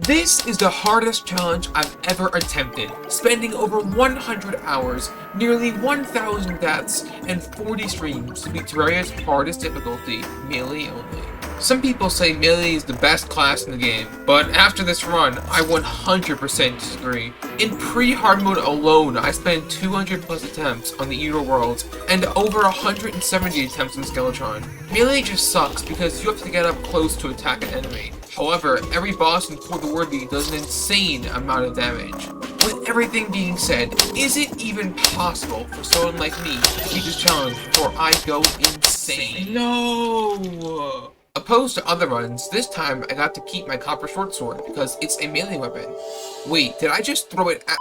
This is the hardest challenge I've ever attempted, spending over 100 hours, nearly 1,000 deaths, and 40 streams to beat Terraria's hardest difficulty, melee only. Some people say melee is the best class in the game, but after this run, I 100% disagree. In pre-hard mode alone, I spent 200 plus attempts on the Eater Worlds, and over 170 attempts on Skeletron. Melee just sucks because you have to get up close to attack an enemy. However, every boss in For the Worthy does an insane amount of damage. With everything being said, is it even possible for someone like me to beat this challenge before I go insane? No! Opposed to other runs, this time I got to keep my copper short sword because it's a melee weapon. Wait, did I just throw it at—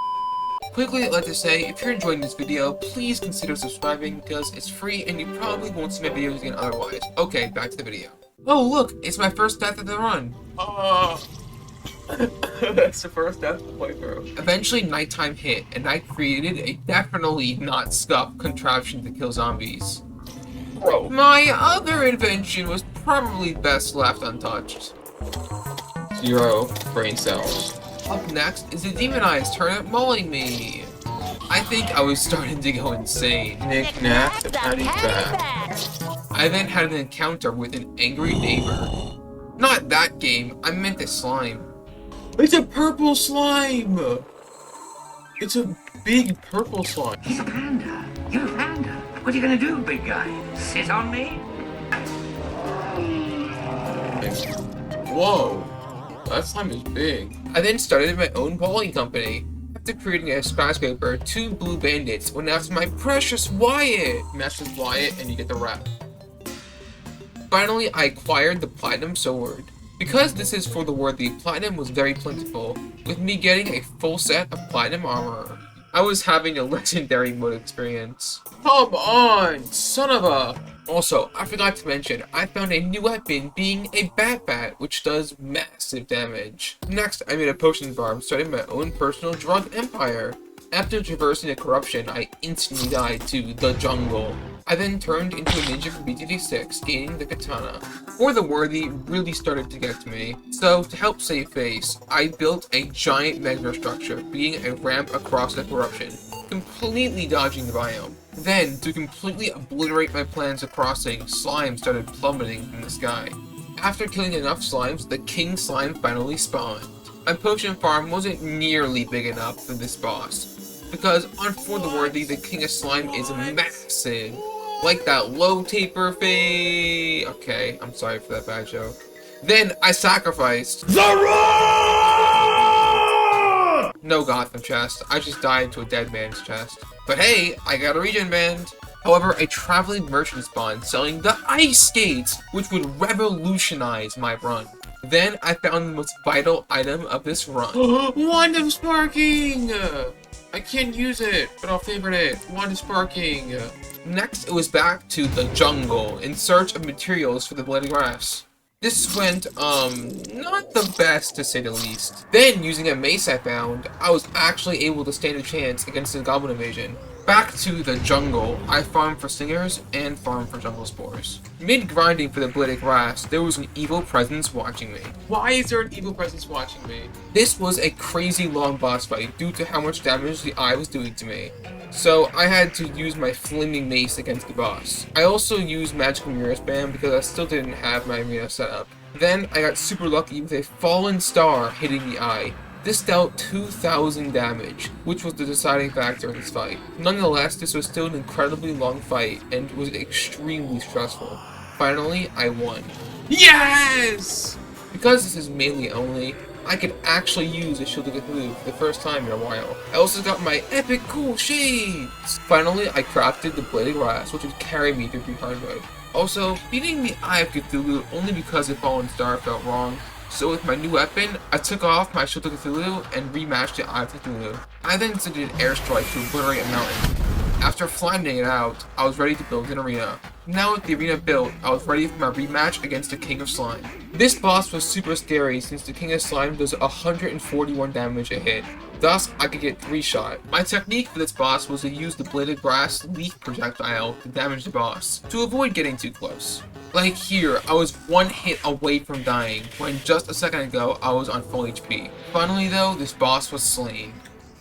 Quickly, I'd like to say, if you're enjoying this video, please consider subscribing because it's free and you probably won't see my videos again otherwise. Okay, back to the video. Oh look, it's my first death of the run. That's the first death of the playthrough. Eventually nighttime hit, and I created a definitely not scuffed contraption to kill zombies. Bro. My other invention was probably best left untouched. 0 brain cells. Up next is the demonized turn at mauling me. I think I was starting to go insane. Knick-knack, the patty back. I then had an encounter with an angry neighbor. Not that game, I meant the slime. It's a purple slime! It's a big purple slime. He's a panda. You're a panda. What are you gonna do, big guy? Sit on me? Whoa, that slime is big. I then started my own bowling company. After creating a skyscraper, 2 blue bandits went after my precious Wyatt. Match with Wyatt and you get the wrap. Finally, I acquired the Platinum Sword. Because this is For the Worthy, Platinum was very plentiful, with me getting a full set of Platinum armor. I was having a legendary mode experience. Come on, son of a... Also, I forgot to mention, I found a new weapon being a Bat, which does massive damage. Next, I made a potion farm, starting my own personal drug empire. After traversing the corruption, I instantly died to the jungle. I then turned into a ninja from BTD6, gaining the katana. For the Worthy really started to get to me, so to help save face, I built a giant magma structure, being a ramp across the corruption, completely dodging the biome. Then, to completely obliterate my plans of crossing, slime started plummeting from the sky. After killing enough slimes, the king slime finally spawned. My potion farm wasn't nearly big enough for this boss, because on For the Worthy, the king of slime is massive. Like that low taper fade. Okay, I'm sorry for that bad joke. Then I sacrificed the rock! No Gotham chest. I just died to a dead man's chest. But hey, I got a regen band. However, a traveling merchant spawned selling the ice skates, which would revolutionize my run. Then I found the most vital item of this run. Wand of Sparking! I can't use it, but I'll favorite it. Wand of Sparking. Next, it was back to the jungle in search of materials for the bloody grass. This went, not the best to say the least. Then, using a mace I found, I was actually able to stand a chance against the goblin invasion. Back to the jungle, I farmed for stingers and farmed for jungle spores. Mid-grinding for the bloody grass, there was an evil presence watching me. Why is there an evil presence watching me? This was a crazy long boss fight due to how much damage the eye was doing to me. So I had to use my flaming mace against the boss. I also used magical mirror spam because I still didn't have my arena set up. Then I got super lucky with a fallen star hitting the eye. This dealt 2,000 damage, which was the deciding factor in this fight. Nonetheless, this was still an incredibly long fight and was extremely stressful. Finally, I won. Yes! Because this is melee only, I could actually use a Shield of Cthulhu for the first time in a while. I also got my epic cool shades! Finally, I crafted the Blade of Grass, which would carry me through Hardmode. Also, beating the Eye of Cthulhu only because the Fallen Star felt wrong. So with my new weapon, I took off my Shield of Cthulhu and rematched the Eye of Cthulhu. I then sent an airstrike to obliterate a mountain. After flattening it out, I was ready to build an arena. Now with the arena built, I was ready for my rematch against the King of Slime. This boss was super scary since the King of Slime does 141 damage a hit. Thus, I could get 3-shot. My technique for this boss was to use the bladed grass leaf projectile to damage the boss, to avoid getting too close. Like here, I was one hit away from dying, when just a second ago I was on full HP. Finally though, this boss was slain.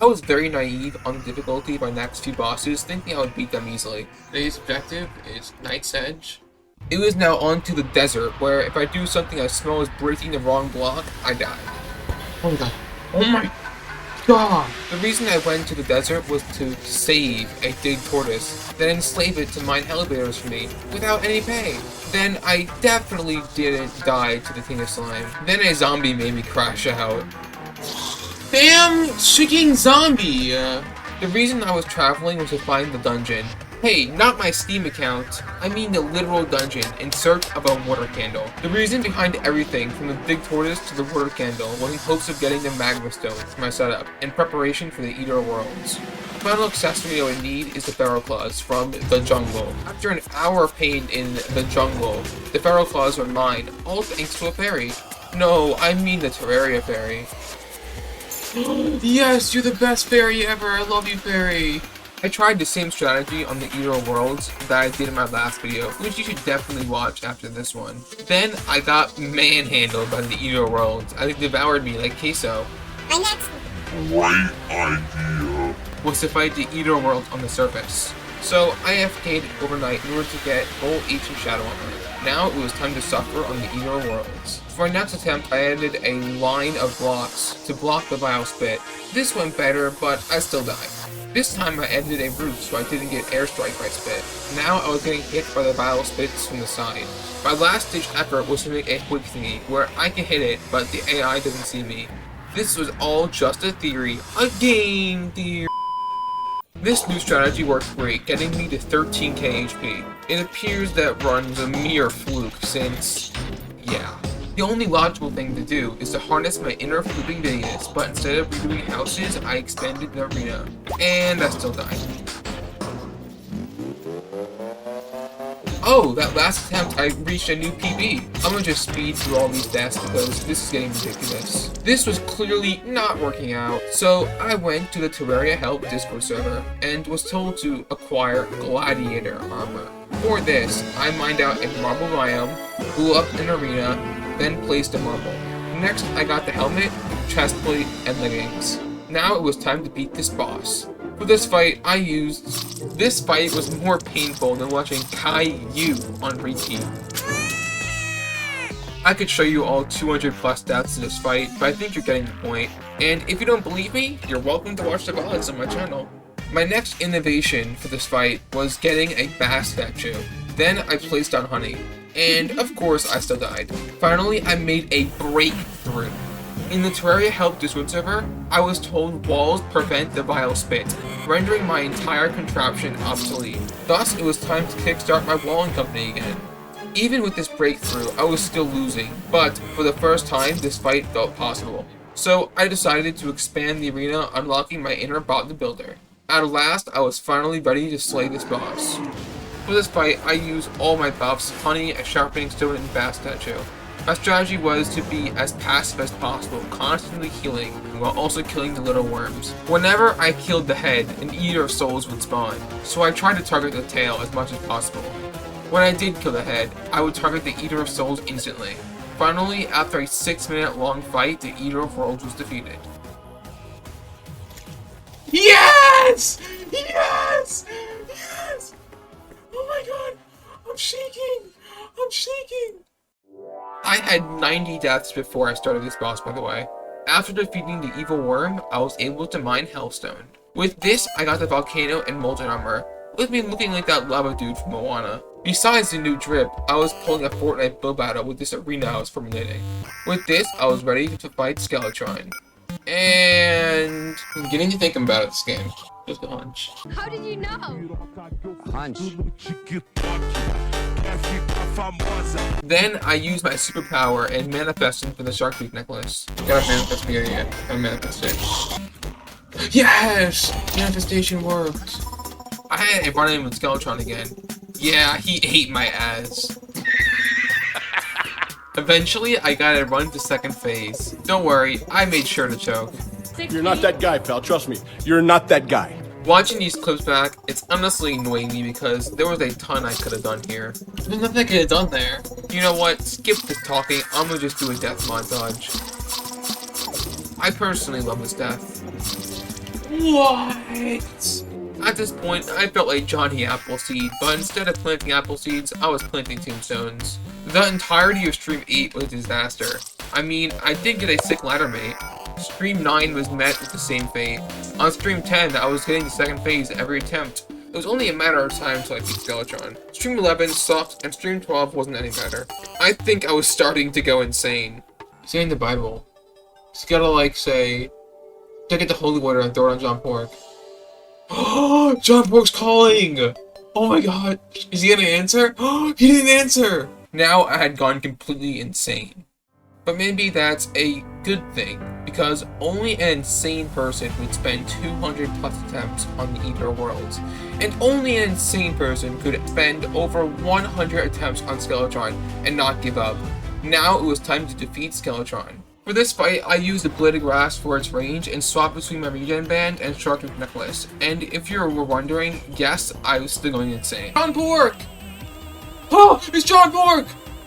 I was very naive on the difficulty of my next few bosses, thinking I would beat them easily. Today's objective is Knight's Edge. It was now on to the desert, where if I do something as small as breaking the wrong block, I die. Oh my god. Oh my god! The reason I went to the desert was to save a dig tortoise, then enslave it to mine elevators for me, without any pay. Then I definitely didn't die to the King of Slime. Then a zombie made me crash out. Damn chicken zombie! The reason I was traveling was to find the dungeon. Hey, not my Steam account. I mean the literal dungeon in search of a water candle. The reason behind everything from the big tortoise to the water candle was in hopes of getting the magma stone for my setup in preparation for the Eater of Worlds. The final accessory I would need is the Feral Claws from the jungle. After an hour of pain in the jungle, the Feral Claws were mine, all thanks to a fairy. No, I mean the Terraria fairy. Yes, you're the best fairy ever. I love you, fairy. I tried the same strategy on the Eater of Worlds that I did in my last video, which you should definitely watch after this one. Then I got manhandled by the Eater of Worlds. They devoured me like queso. My next Great idea. Was to fight the Eater of Worlds on the surface. So I AFK'd overnight in order to get full ancient shadow armor. Now it was time to suffer on the Eater of Worlds. For my next attempt, I added a line of blocks to block the vile spit. This went better, but I still died. This time I added a roof so I didn't get airstrike by spit. Now I was getting hit by the vile spits from the side. My last ditch effort was to make a quick thingy where I can hit it, but the AI doesn't see me. This was all just a theory. A game theory. This new strategy worked great, getting me to 13k HP. It appears that runs a mere fluke since, yeah. The only logical thing to do is to harness my inner flooping Vegas, but instead of redoing houses, I expanded the arena. And I still died. Oh, that last attempt I reached a new PB. I'm gonna just speed through all these deaths because this is getting ridiculous. This was clearly not working out, so I went to the Terraria Help Discord server and was told to acquire Gladiator armor. For this, I mined out a marble biome, blew up an arena, then placed a marble. Next, I got the helmet, chestplate, and leggings. Now it was time to beat this boss. For this fight, this fight was more painful than watching Caillou on repeat. I could show you all 200 plus deaths in this fight, but I think you're getting the point. And if you don't believe me, you're welcome to watch the VODs on my channel. My next innovation for this fight was getting a bass statue. Then I placed on honey. And of course, I still died. Finally, I made a breakthrough. In the Terraria Help Discord server, I was told walls prevent the vile spit, rendering my entire contraption obsolete. Thus, it was time to kickstart my walling company again. Even with this breakthrough, I was still losing, but for the first time, this fight felt possible. So I decided to expand the arena, unlocking my inner bot the builder. At last, I was finally ready to slay this boss. For this fight, I used all my buffs, honey, a sharpening stone, and bass statue. My strategy was to be as passive as possible, constantly healing, while also killing the little worms. Whenever I killed the head, an Eater of Souls would spawn, so I tried to target the tail as much as possible. When I did kill the head, I would target the Eater of Souls instantly. Finally, after a 6-minute long fight, the Eater of Worlds was defeated. Yes! Yes! Yes! Oh my god! I'm shaking! I'm shaking! I had 90 deaths before I started this boss, by the way. After defeating the evil worm, I was able to mine Hellstone. With this, I got the volcano and molten armor, with me looking like that lava dude from Moana. Besides the new drip, I was pulling a Fortnite build battle with this arena I was formulating. With this, I was ready to fight Skeletron. And I'm beginning to think about this game. Just a hunch. How did you know? Hunch. Then I used my superpower and manifested for the Shark Beak necklace. Gotta manifest me again. I manifested. Yes! Manifestation worked. I had a run-in with Skeletron again. Yeah, he ate my ass. Eventually, I gotta run to second phase. Don't worry, I made sure to choke. You're not that guy, pal. Trust me. You're not that guy. Watching these clips back, it's honestly annoying me because there was a ton I could have done here. There's nothing I could have done there. You know what? Skip this talking. I'm gonna just do a death montage. I personally love his death. What? At this point, I felt like Johnny Appleseed, but instead of planting apple seeds, I was planting tombstones. The entirety of Stream 8 was a disaster. I mean, I did get a sick ladder mate. Stream 9 was met with the same fate. On Stream 10, I was getting the second phase every attempt. It was only a matter of time until I beat Skeletron. Stream 11 sucked, and Stream 12 wasn't any better. I think I was starting to go insane. Saying the Bible. It's gotta like say, take the holy water and throw it on John Pork. Oh, John Pork's calling! Oh my god, is he gonna answer? Oh, he didn't answer! Now I had gone completely insane. But maybe that's a good thing, because only an insane person would spend 200 plus attempts on the Ether Worlds, and only an insane person could spend over 100 attempts on Skeletron and not give up. Now it was time to defeat Skeletron. For this fight, I used the Blade of Grass for its range and swapped between my regen band and Sharktooth necklace. And if you were wondering, yes, I was still going insane. John Pork! Oh, it's John Pork!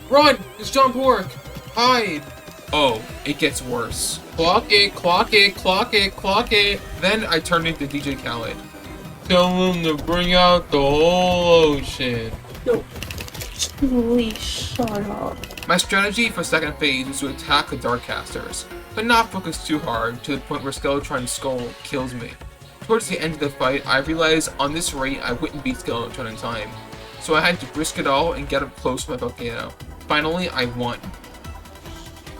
Run! It's John Pork! Hide! Oh, it gets worse. Clock it, clock it, clock it, clock it. Then I turned into DJ Khaled. Tell him to bring out the whole ocean. No. Please shut up. My strategy for second phase was to attack the Darkcasters, but not focus too hard to the point where Skeletron's skull kills me. Towards the end of the fight, I realized on this rate I wouldn't beat Skeletron in time, so I had to risk it all and get up close to my volcano. Finally, I won.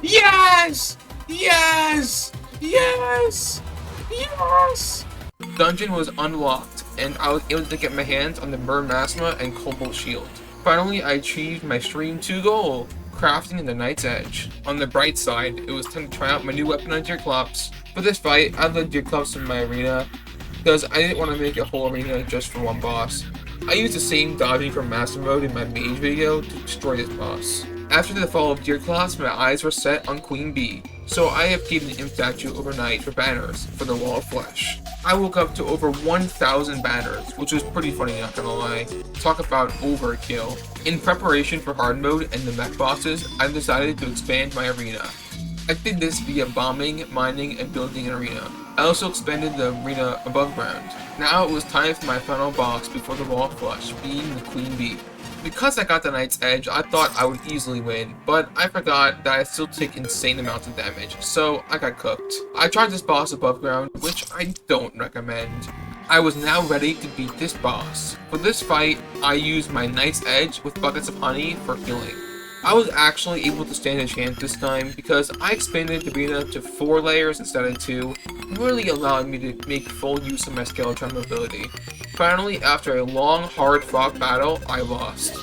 Yes! Yes! Yes! Yes! Dungeon was unlocked, and I was able to get my hands on the Mermasma and Cobalt Shield. Finally, I achieved my Stream 2 goal, crafting in the Night's Edge. On the bright side, it was time to try out my new weapon on Deerclops. For this fight, I led Deerclops in my arena, because I didn't want to make a whole arena just for one boss. I used the same dodging from Master Mode in my mage video to destroy this boss. After the fall of Deerclops, my eyes were set on Queen Bee, so I updated an imp statue overnight for banners for the Wall of Flesh. I woke up to over 1,000 banners, which was pretty funny, not gonna lie. Talk about overkill. In preparation for hard mode and the mech bosses, I decided to expand my arena. I did this via bombing, mining, and building an arena. I also expanded the arena above ground. Now it was time for my final boss before the Wall of Flesh, being the Queen Bee. Because I got the Night's Edge, I thought I would easily win, but I forgot that I still take insane amounts of damage, so I got cooked. I tried this boss above ground, which I don't recommend. I was now ready to beat this boss. For this fight, I used my Night's Edge with buckets of honey for healing. I was actually able to stand a chance this time because I expanded the arena to 4 layers instead of 2, really allowing me to make full use of my Skeletron mobility. Finally, after a long, hard-fought battle, I lost.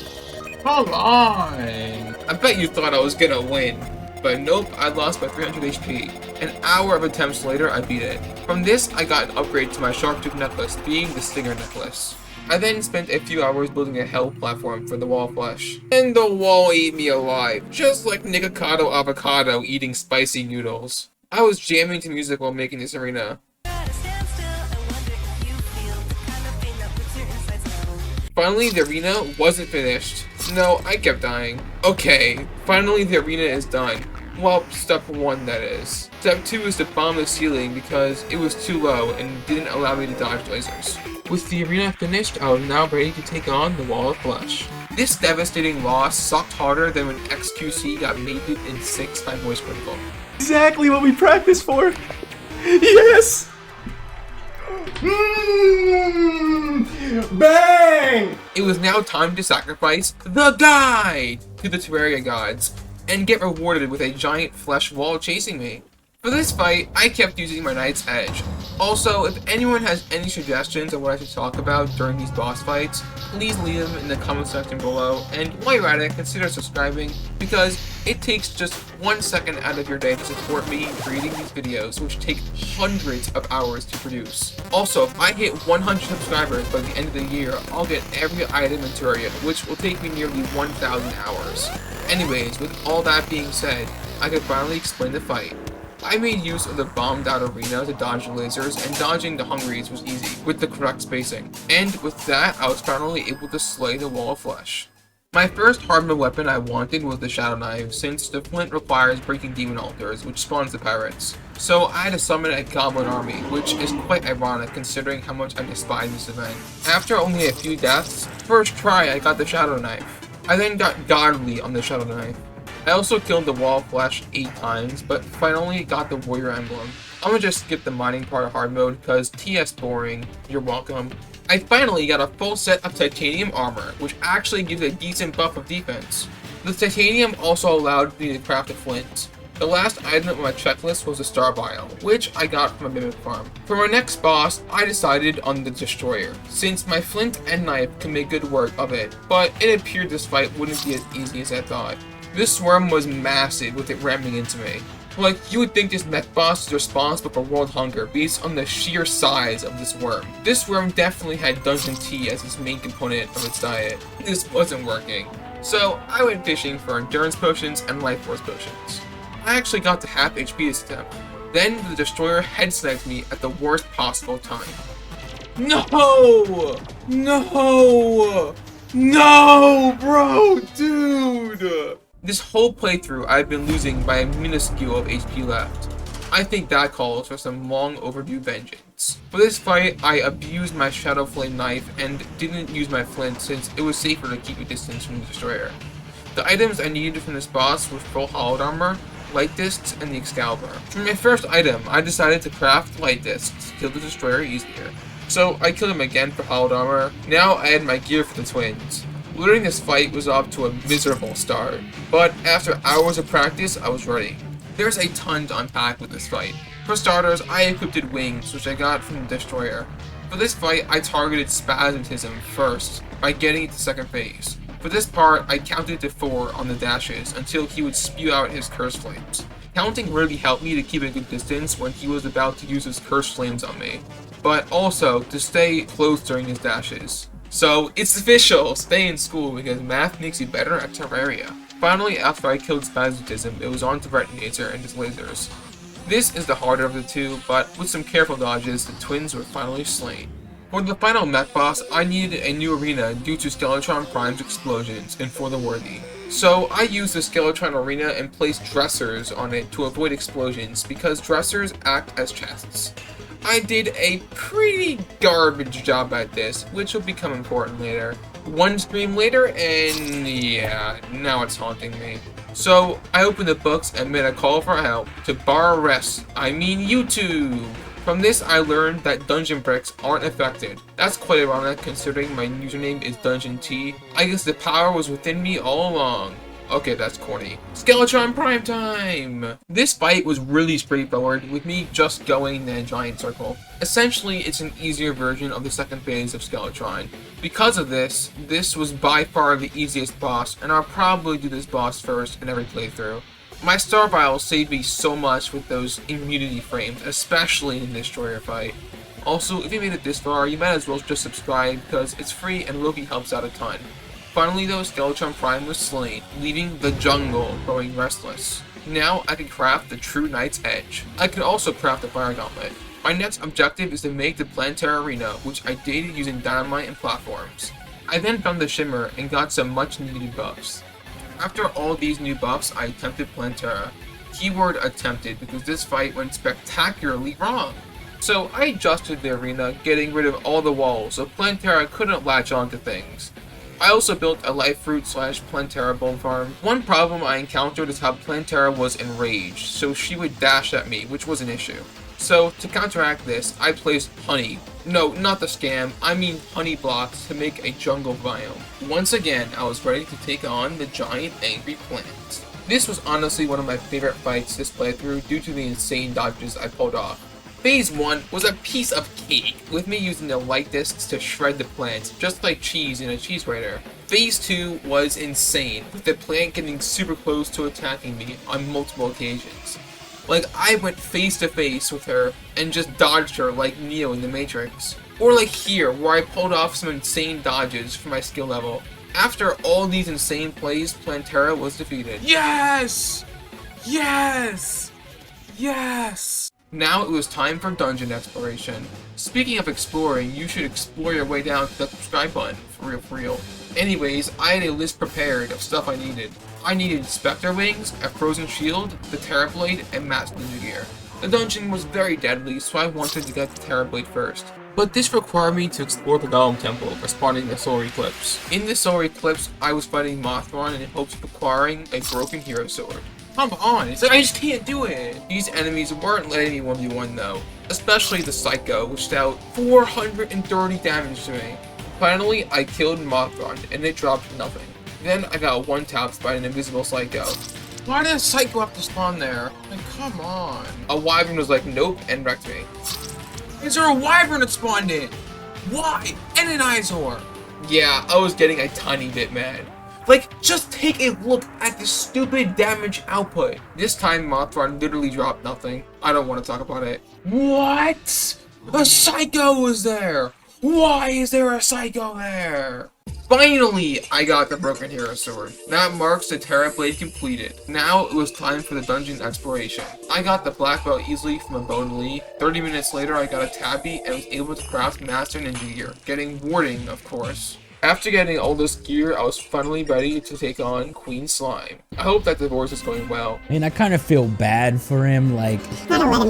Come on! I bet you thought I was gonna win. But nope, I lost by 300 HP. An hour of attempts later, I beat it. From this, I got an upgrade to my Sharktooth necklace, being the Stinger necklace. I then spent a few hours building a hell platform for the Wall of Flesh. And the wall ate me alive, just like Nikocado Avocado eating spicy noodles. I was jamming to music while making this arena. Finally, the arena wasn't finished. No, I kept dying. Okay, finally the arena is done. Well, step 1 that is. Step 2 is to bomb the ceiling because it was too low and didn't allow me to dodge lasers. With the arena finished, I was now ready to take on the Wall of Flesh. This devastating loss sucked harder than when XQC got mated in 6 by voice critical. Exactly what we practiced for. Yes! Bang! It was now time to sacrifice the guide to the Terraria gods and get rewarded with a giant flesh wall chasing me. For this fight, I kept using my Knight's Edge. Also, if anyone has any suggestions on what I should talk about during these boss fights, please leave them in the comment section below, and while you're at it, consider subscribing, because It takes just 1 second out of your day to support me creating these videos, which take hundreds of hours to produce. Also, if I hit 100 subscribers by the end of the year, I'll get every item in Terraria, which will take me nearly 1,000 hours. Anyways, with all that being said, I can finally explain the fight. I made use of the bombed out arena to dodge the lasers, and dodging the hungries was easy, with the correct spacing. And with that, I was finally able to slay the wall of flesh. My first hardmode weapon I wanted was the Shadow Knife, since the flint requires breaking demon altars, which spawns the pirates. So I had to summon a goblin army, which is quite ironic considering how much I despise this event. After only a few deaths, first try I got the Shadow Knife. I then got godly on the Shadow Knife. I also killed the wall of flesh 8 times, but finally got the warrior emblem. I'm gonna just skip the mining part of hard mode because TS boring, you're welcome. I finally got a full set of titanium armor, which actually gives a decent buff of defense. The titanium also allowed me to craft a flint. The last item on my checklist was the star vial, which I got from a mimic farm. For my next boss, I decided on the destroyer, since my flint and knife can make good work of it, but it appeared this fight wouldn't be as easy as I thought. This worm was massive with it ramming into me. Like, you would think this mech boss is responsible for world hunger based on the sheer size of this worm. This worm definitely had dungeon tea as its main component of its diet. This wasn't working. So I went fishing for endurance potions and life force potions. I actually got to half HP this attempt. Then the destroyer head sniped me at the worst possible time. No! No! No, bro! Dude! This whole playthrough, I've been losing by a minuscule of HP left. I think that calls for some long overdue vengeance. For this fight, I abused my Shadow Flame knife and didn't use my flint since it was safer to keep a distance from the destroyer. The items I needed from this boss were full hollowed armor, light discs, and the Excalibur. For my first item, I decided to craft light discs to kill the destroyer easier. So I killed him again for hollowed armor. Now I had my gear for the twins. Looting this fight was off to a miserable start, but after hours of practice, I was ready. There's a ton to unpack with this fight. For starters, I equipped wings, which I got from the destroyer. For this fight, I targeted Spasmodism first, by getting it to second phase. For this part, I counted to 4 on the dashes until he would spew out his curse flames. Counting really helped me to keep a good distance when he was about to use his curse flames on me, but also to stay close during his dashes. So, it's official! Stay in school because math makes you better at Terraria. Finally, after I killed Spasmodism, it was on to Retinator and his lasers. This is the harder of the two, but with some careful dodges, the twins were finally slain. For the final mech boss, I needed a new arena due to Skeletron Prime's explosions and for the worthy. So I used the Skeletron arena and placed dressers on it to avoid explosions because dressers act as chests. I did a pretty garbage job at this, which will become important later. One stream later, and yeah, now it's haunting me. So I opened the books and made a call for help to YouTube. From this, I learned that dungeon bricks aren't affected. That's quite ironic considering my username is Dungeon T. I guess the power was within me all along. Okay, that's corny. Skeletron Prime time! This fight was really straightforward, with me just going in a giant circle. Essentially, it's an easier version of the second phase of Skeletron. Because of this, this was by far the easiest boss, and I'll probably do this boss first in every playthrough. My star vial saved me so much with those immunity frames, especially in the destroyer fight. Also, if you made it this far, you might as well just subscribe because it's free and Loki helps out a ton. Finally though, Skeletron Prime was slain, leaving the jungle growing restless. Now I can craft the True Knight's Edge. I can also craft the Fire Gauntlet. My next objective is to make the Plantera arena, which I dated using dynamite and platforms. I then found the Shimmer and got some much needed buffs. After all these new buffs, I attempted Plantera. Keyword attempted because this fight went spectacularly wrong. So I adjusted the arena, getting rid of all the walls so Plantera couldn't latch onto things. I also built a life fruit / Plantera bone farm. One problem I encountered is how Plantera was enraged, so she would dash at me, which was an issue. So to counteract this, I placed honey. No, not the scam, I mean honey blocks to make a jungle biome. Once again, I was ready to take on the giant angry plant. This was honestly one of my favorite fights this playthrough due to the insane dodges I pulled off. Phase 1 was a piece of cake, with me using the light discs to shred the plant, just like cheese in a cheese grater. Phase 2 was insane, with the plant getting super close to attacking me on multiple occasions. Like, I went face to face with her and just dodged her like Neo in the Matrix. Or like here, where I pulled off some insane dodges for my skill level. After all these insane plays, Plantera was defeated. Yes! Yes! Yes! Now it was time for dungeon exploration. Speaking of exploring, you should explore your way down to the subscribe button, for real. Anyways, I had a list prepared of stuff I needed. I needed Spectre Wings, a Frozen Shield, the Terra Blade, and Mass Ninja Gear. The dungeon was very deadly, so I wanted to get the Terra Blade first. But this required me to explore the Golem Temple by spawning the Solar Eclipse. In the Solar Eclipse, I was fighting Mothron in hopes of acquiring a broken hero sword. Come on, it's like I just can't do it! These enemies weren't letting me 1v1 though. Especially the Psycho, which dealt 430 damage to me. Finally, I killed Mothron, and it dropped nothing. Then I got one-tapped by an invisible Psycho. Why did a Psycho have to spawn there? Like, come on. A Wyvern was like, nope, and wrecked me. Is there a Wyvern that spawned in? Why? And an Izor. Yeah, I was getting a tiny bit mad. Like, just take a look at the stupid damage output. This time, Mothron literally dropped nothing. I don't want to talk about it. What? A Psycho was there! Why is there a Psycho there? Finally, I got the Broken Hero Sword. That marks the Terra Blade completed. Now it was time for the dungeon exploration. I got the black belt easily from a Bone Lee. 30 minutes later, I got a Tabby and was able to craft Master Ninja Gear, getting warding, of course. After getting all this gear, I was finally ready to take on Queen Slime. I hope that divorce is going well. I mean, I kind of feel bad for him, like... Divorce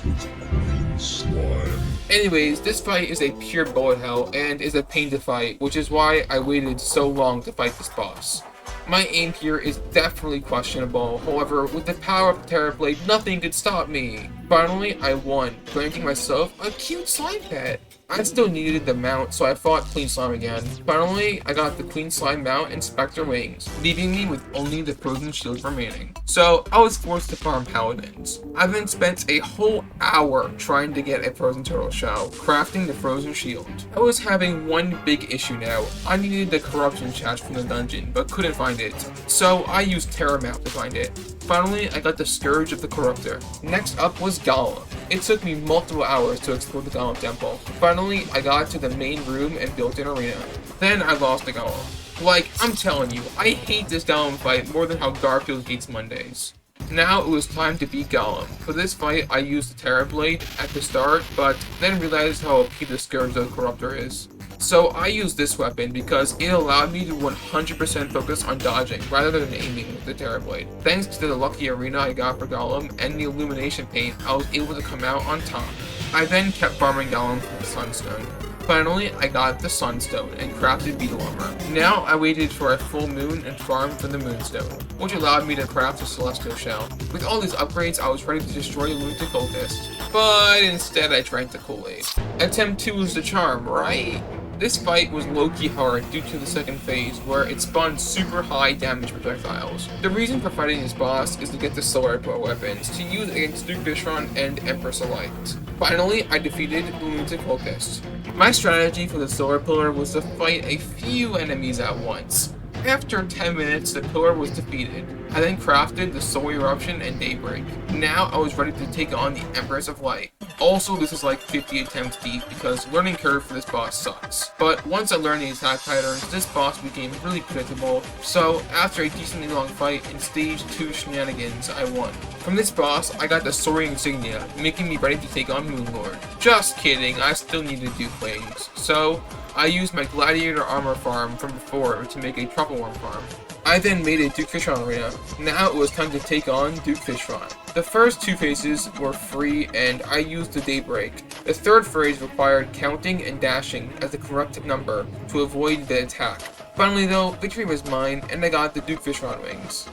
with Queen Slime. Anyways, this fight is a pure bullet hell and is a pain to fight, which is why I waited so long to fight this boss. My aim here is definitely questionable, however, with the power of the Terra Blade, nothing could stop me. Finally, I won, granting myself a cute slime pet. I still needed the mount, so I fought Queen Slime again. Finally, I got the Queen Slime mount and Spectre Wings, leaving me with only the Frozen Shield remaining. So, I was forced to farm Paladins. I then spent a whole hour trying to get a Frozen Turtle shell, crafting the Frozen Shield. I was having one big issue now. I needed the Corruption chest from the dungeon, but couldn't find it. So, I used Terra Mount to find it. Finally, I got the Scourge of the Corruptor. Next up was Golem. It took me multiple hours to explore the Golem Temple. Finally, I got to the main room and built an arena. Then I lost the Golem. Like, I'm telling you, I hate this Golem fight more than how Garfield hates Mondays. Now it was time to beat Golem. For this fight, I used the Terra Blade at the start, but then realized how OP the Scourge of the Corruptor is. So I used this weapon because it allowed me to 100% focus on dodging rather than aiming with the Terra Blade. Thanks to the lucky arena I got for Golem and the illumination paint, I was able to come out on top. I then kept farming Golem for the Sunstone. Finally, I got the Sunstone and crafted Beetle Armor. Now I waited for a full moon and farmed for the Moonstone, which allowed me to craft a Celestial Shell. With all these upgrades, I was ready to destroy the Lunatic Cultist, but instead I drank the Kool-Aid. Attempt 2 was the charm, right? This fight was low-key hard due to the second phase, where it spawned super high damage projectiles. The reason for fighting this boss is to get the Solar Bow weapons to use against Duke Vishron and Empress alike. Finally, I defeated the Lunatic Cultist. My strategy for the Solar Pillar was to fight a few enemies at once. After 10 minutes, the pillar was defeated. I then crafted the Solar Eruption and Daybreak. Now I was ready to take on the Empress of Light. Also, this is like 50 attempts deep because learning curve for this boss sucks. But once I learned the attack patterns, this boss became really predictable. So after a decently long fight in stage 2 shenanigans, I won. From this boss, I got the Soaring Insignia, making me ready to take on Moonlord. Just kidding, I still needed Duke Wings. So I used my Gladiator armor farm from before to make a Truffle Worm farm. I then made a Duke Fishron arena. Now it was time to take on Duke Fishron. The first 2 phases were free and I used the Daybreak. The third phase required counting and dashing as the correct number to avoid the attack. Finally though, victory was mine and I got the Duke Fishron wings.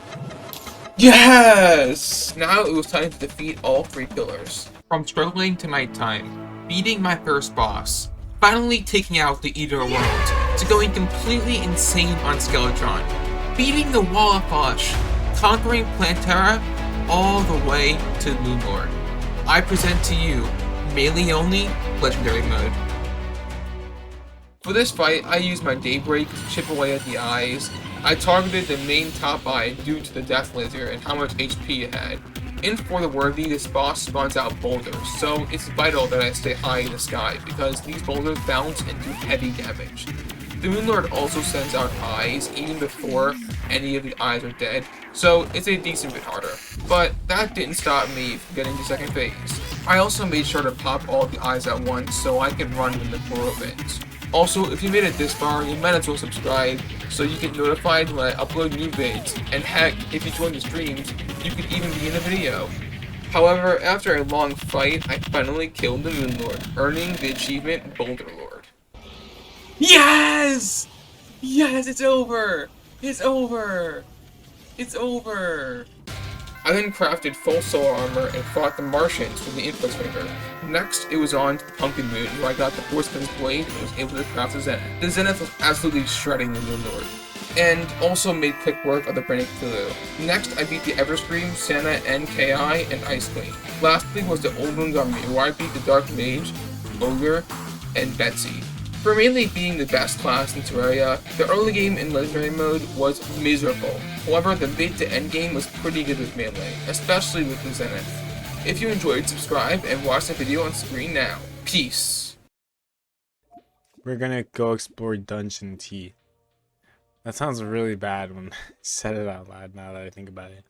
Yes! Now it was time to defeat all 3 pillars. From struggling to nighttime, beating my first boss, finally taking out the Eater of Worlds, to going completely insane on Skeletron, beating the Wall of Flesh, conquering Plantera, all the way to Moonlord. I present to you, melee only, Legendary Mode. For this fight, I used my Daybreak to chip away at the eyes. I targeted the main top eye due to the Death Laser and how much HP it had. In For the Worthy, this boss spawns out boulders, so it's vital that I stay high in the sky because these boulders bounce and do heavy damage. The Moonlord also sends out eyes even before any of the eyes are dead, so it's a decent bit harder. But that didn't stop me from getting to second phase. I also made sure to pop all the eyes at once so I can run when the door opens. Also, if you made it this far, you might as well subscribe so you get notified when I upload new vids, and heck, if you join the streams, you could even be in a video. However, after a long fight, I finally killed the Moonlord, earning the achievement Boulder Lord. Yes! Yes, it's over! It's over! It's over! I then crafted full soul armor and fought the Martians with the Infiltrator. Next, it was on to the Pumpkin Moon, where I got the Horseman's Blade and was able to craft the Zenith. The Zenith was absolutely shredding the Moonlord, and also made quick work of the Brainiac Cthulhu. Next, I beat the Everscream, Santa, NKI, and Ice Queen. Lastly was the Old Moongummy, where I beat the Dark Mage, Ogre, and Betsy. For mainly being the best class in Terraria, the early game in Legendary mode was miserable. However, the mid to end game was pretty good with melee, especially with the Zenith. If you enjoyed, subscribe and watch the video on screen now. Peace. We're gonna go explore Dungeon T. That sounds really bad when I said it out loud now that I think about it.